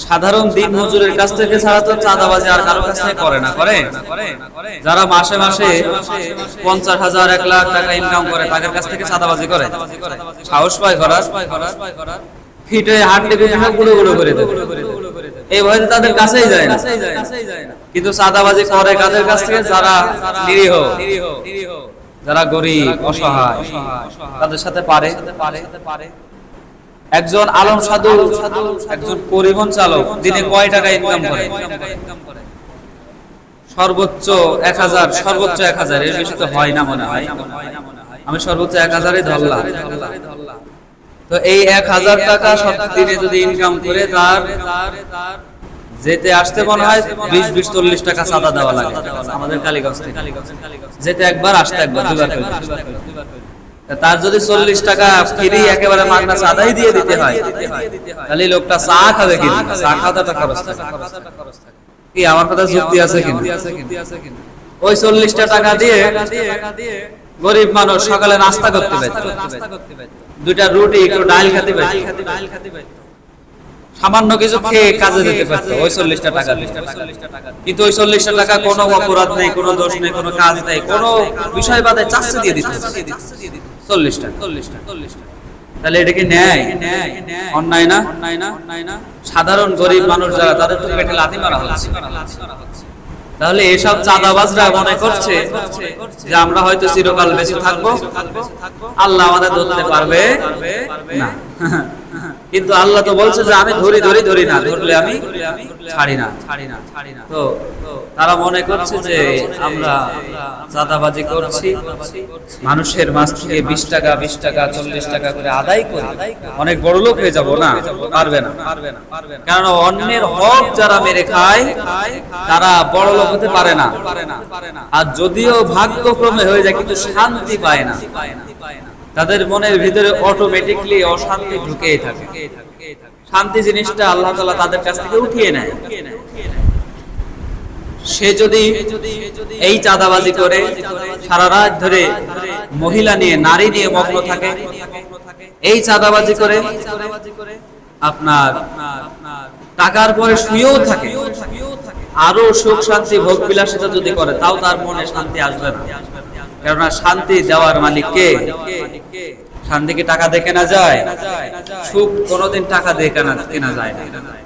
সাধারণ দিন মজুরের কাছ থেকে ছাড়া তো চাঁদাবাজি আর কারো কাছ থেকে করে না, করে যারা মাসে মাসে 50,000 1 লাখ টাকা ইনকাম করে তাদের কাছ থেকে চাঁদাবাজি করে, সাহস পায় করার, ফিটে হাঁটতে গুঁড়ো গুঁড়ো করে দেবে, এই ভয়ে তাদের কাছেই যায় না। কিন্তু চাঁদাবাজি করে কাদের কাছ থেকে? যারা নিরীহ, যারা গরিব অসহায়, তাদের সাথে পারে। একজন আলম সাধু, একজন পরিবহন চালক দিনে কয় টাকা ইনকাম করে? সর্বোচ্চ 1000, সর্বোচ্চ 1000, এর বেশি তো হয় না মনে হয়। আমি সর্বোচ্চ 1000-ই ধরলাম। তো এই 1000 টাকা সব দিনে যদি ইনকাম করে, তার যেতে আসতে মনে হয় 20-40 টাকা চাঁদা দেওয়া লাগে আমাদের কালীগঞ্জ থেকে। যেতে একবার, আসতে একবার, দুবার করে। তার যদি 40 টাকা ফ্রি একেবারে মাগনা চাঁদাই দিয়ে দিতে হয়, তাহলে লোকটা চা খাবে কি? চা খাওয়াটা খরচ থাকে কি? আমার কথা যুক্তি আছে কিনা? ওই 40 টাকা দিয়ে গরিব মানুষ সকালে নাস্তা করতে পারে, 2টা রুটি, একটু ডাল খেতে পারে, সামান্য কিছু খেয়ে কাজে যেতে পারতো ওই 40 টাকা। কিন্তু ওই 40 টাকা কোনো অপরাধ নেই, কোনো দোষ নেই, কোনো কাজ নেই, কোনো বিষয় বাদে চাচ্ছে দিয়ে দিতে 40 টাকা। তাহলে এটা কি ন্যায়? অন্যায় না? সাধারণ গরিব মানুষ যারা, তাদের তো পেটে লাথি মারা হচ্ছে। তাহলে এসব চাঁদাবাজরা মনে করছে যে আমরা হয়তো চিরকাল বেঁচে থাকবো, আল্লাহ আমাদের ধরতে পারবে না। কিন্তু আল্লাহ তো বলছে যে আমি ধরি না, ধরলে আমি ছাড়ি না। তো তারা মনে করছে যে আমরা চাঁদাবাজি করছি, মানুষের মাছ থেকে 20 টাকা 40 টাকা করে আদায় করে অনেক বড় লোক হয়ে যাব না? পারবে না। কারণ অন্যের হক যারা মেরে খায় তারা বড় লোক হতে পারে না। আর যদিও ভাগ্যক্রমে হয়ে যায়, কিন্তু শান্তি পায় না। তাদের মনের ভিতরে অটোমেটিকলি অশান্তি ঢুকেই থাকে। শান্তি জিনিসটা আল্লাহ তাআলা তাদের কাছ থেকে উঠিয়ে নেয়। সে যদি এই চাঁদাবাজি করে সারা রাত ধরে মহিলা নিয়ে, নারী নিয়ে মগ্ন থাকে, এই চাঁদাবাজি করে আপনার টাকার পরে শুয়েও থাকে, আরো সুখ শান্তি ভোগ বিলাসিতা যদি করে, তাও তার মনে শান্তি আসবে না। কেননা শান্তি দেওয়ার মালিক কে? শান্তি কি টাকা দিয়ে কেনা যায়? সুখ কোনোদিন টাকা দিয়ে কেনা যায় না।